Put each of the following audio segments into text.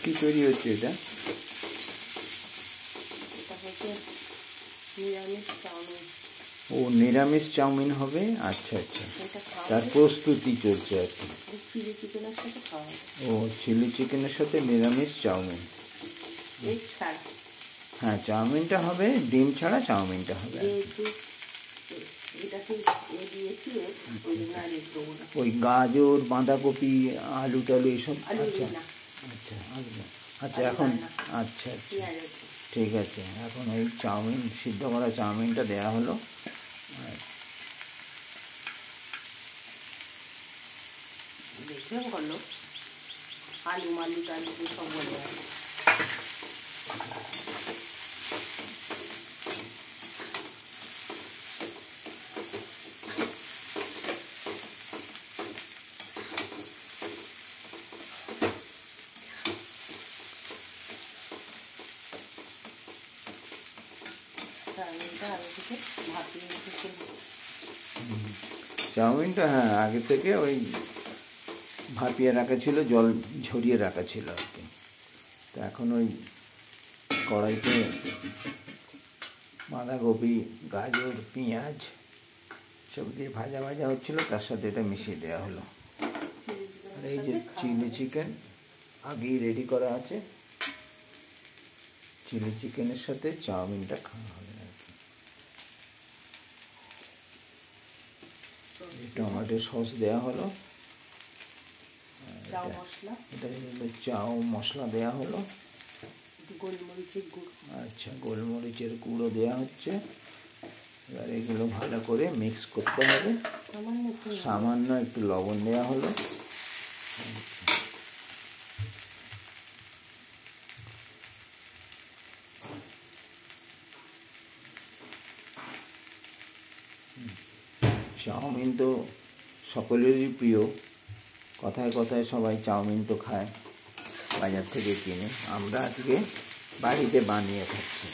কি তৈরি হচ্ছে এটা? এটা হচ্ছে নিরামিষ চাউমিন। ও, নিরামিষ চাউমিন হবে। আচ্ছা আচ্ছা, তার প্রস্তুতি চলছে আর কি। চিলি চিকেনের সাথে খাওয়া হবে। ও, চিলি চিকেনের সাথে নিরামিষ চাউমিন। এগ ছাড়া। হ্যাঁ, চাউমিনটা হবে, ডিম ছাড়া চাউমিনটা হবে। ওই গাজর, বাঁধাকপি, আলু টালু এইসব। আচ্ছা আচ্ছা আচ্ছা, এখন আচ্ছা আচ্ছা ঠিক আছে। এখন ওই চাউমিন, সিদ্ধ করা চাউমিনটা দেওয়া হলো। দেখলাম বললো আলু মালু টালু সব বলে চাউমিনটা হ্যাঁ আগে থেকে ওই ভাপিয়ে রাখা ছিল, জল ঝরিয়ে রাখা ছিল আর কি। তো এখন ওই কড়াইতে বাঁধাকপি, গাজর, পেঁয়াজ সব দিয়ে ভাজা ভাজা হচ্ছিলো, তার সাথে এটা মিশিয়ে দেওয়া হলো। আর এই যে চিলি চিকেন আগেই রেডি করা আছে, চিলি চিকেনের সাথে চাউমিনটা খাওয়া হবে আর কি। টমেটো সস দেওয়া হলো, এটা চাউ মশলা দেওয়া হলো, গোলমরিচের গুঁড়ো। আচ্ছা, গোলমরিচের গুঁড়ো দেওয়া হচ্ছে। এবার এগুলো ভালো করে মিক্স করতে হবে। সামান্য একটু লবণ দেওয়া হলো। চাউমিন তো সকলেরই প্রিয়, কথায় কথায় সবাই চাউমিন তো খায় বাজার থেকে কিনে। আমরা আজকে বাড়িতে বানিয়ে খাচ্ছি।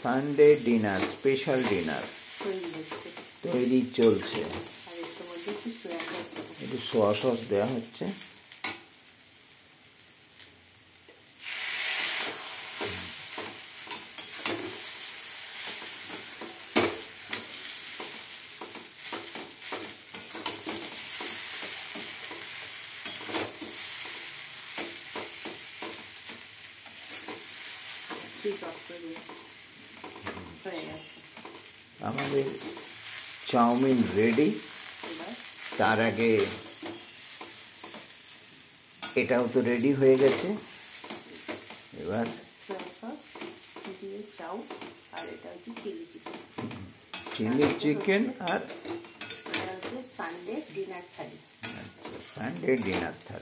সানডে ডিনার, স্পেশাল ডিনার তৈরি চলছে। একটু সোয়া সস দেওয়া হচ্ছে। আমাদের চাউমিন রেডি। তার আগে এটাও তো রেডি হয়ে গেছে। এবার চিলি চিকেন আর সানডে ডিনার থালি। সানডে ডিনার থালি।